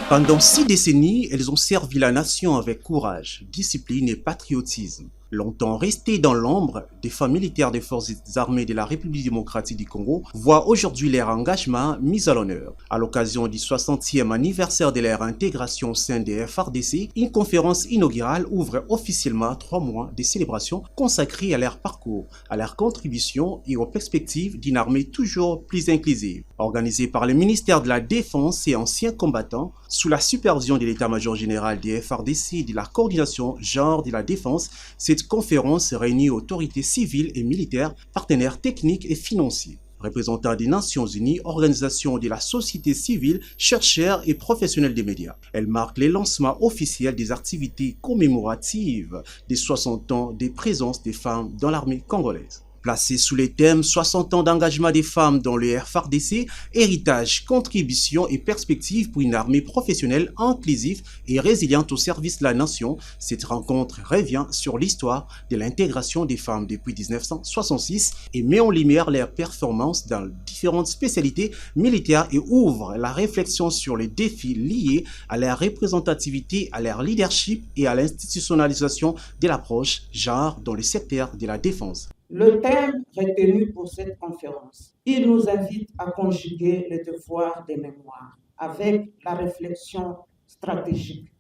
Pendant 6 décennies, elles ont servi la nation avec courage, discipline et patriotisme. Longtemps restées dans l'ombre, des femmes militaires des forces armées de la République démocratique du Congo voient aujourd'hui leur engagement mis à l'honneur. À l'occasion du 60e anniversaire de leur intégration au sein des FARDC, une conférence inaugurale ouvre officiellement 3 mois de célébrations consacrées à leur parcours, à leur contribution et aux perspectives d'une armée toujours plus inclusive. Organisée par le ministère de la Défense et anciens combattants, sous la supervision de l'état-major général des FARDC et de la coordination genre de la défense, cette conférence réunit autorités civiles et militaires, partenaires techniques et financiers, représentants des Nations Unies, organisations de la société civile, chercheurs et professionnels des médias. Elle marque le lancement officiel des activités commémoratives des 60 ans de présence des femmes dans l'armée congolaise. Placé sous les thèmes 60 ans d'engagement des femmes dans le FARDC, héritage, contribution et perspectives pour une armée professionnelle inclusive et résiliente au service de la nation, cette rencontre revient sur l'histoire de l'intégration des femmes depuis 1966 et met en lumière leurs performances dans différentes spécialités militaires et ouvre la réflexion sur les défis liés à leur représentativité, à leur leadership et à l'institutionnalisation de l'approche genre dans le secteur de la défense. Le thème retenu pour cette conférence, il nous invite à conjuguer le devoir de mémoire avec la réflexion stratégique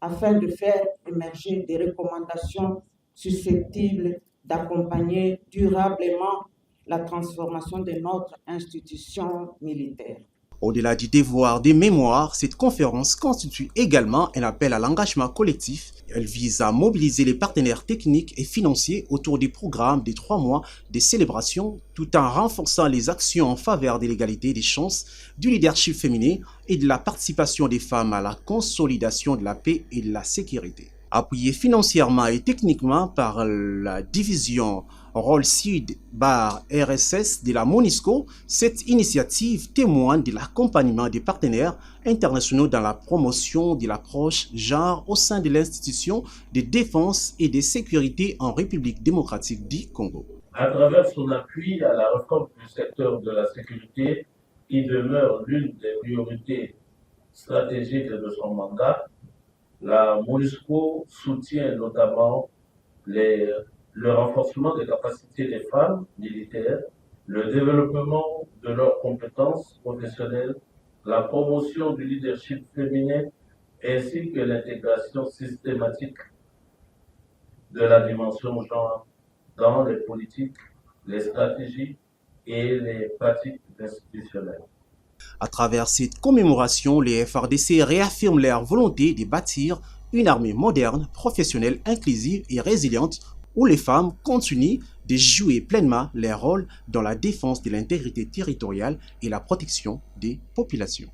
afin de faire émerger des recommandations susceptibles d'accompagner durablement la transformation de notre institution militaire. Au-delà du devoir des mémoires, cette conférence constitue également un appel à l'engagement collectif. Elle vise à mobiliser les partenaires techniques et financiers autour du programme des 3 mois de célébration, tout en renforçant les actions en faveur de l'égalité des chances, du leadership féminin et de la participation des femmes à la consolidation de la paix et de la sécurité. Appuyée financièrement et techniquement par la division Rôle-Sud-RSS de la MONUSCO, cette initiative témoigne de l'accompagnement des partenaires internationaux dans la promotion de l'approche genre au sein de l'institution de défense et de sécurité en République démocratique du Congo. À travers son appui à la réforme du secteur de la sécurité, qui demeure l'une des priorités stratégiques de son mandat, la MONUSCO soutient notamment le renforcement des capacités des femmes militaires, le développement de leurs compétences professionnelles, la promotion du leadership féminin ainsi que l'intégration systématique de la dimension genre dans les politiques, les stratégies et les pratiques institutionnelles. À travers cette commémoration, les FARDC réaffirment leur volonté de bâtir une armée moderne, professionnelle, inclusive et résiliente où les femmes continuent de jouer pleinement leur rôle dans la défense de l'intégrité territoriale et la protection des populations.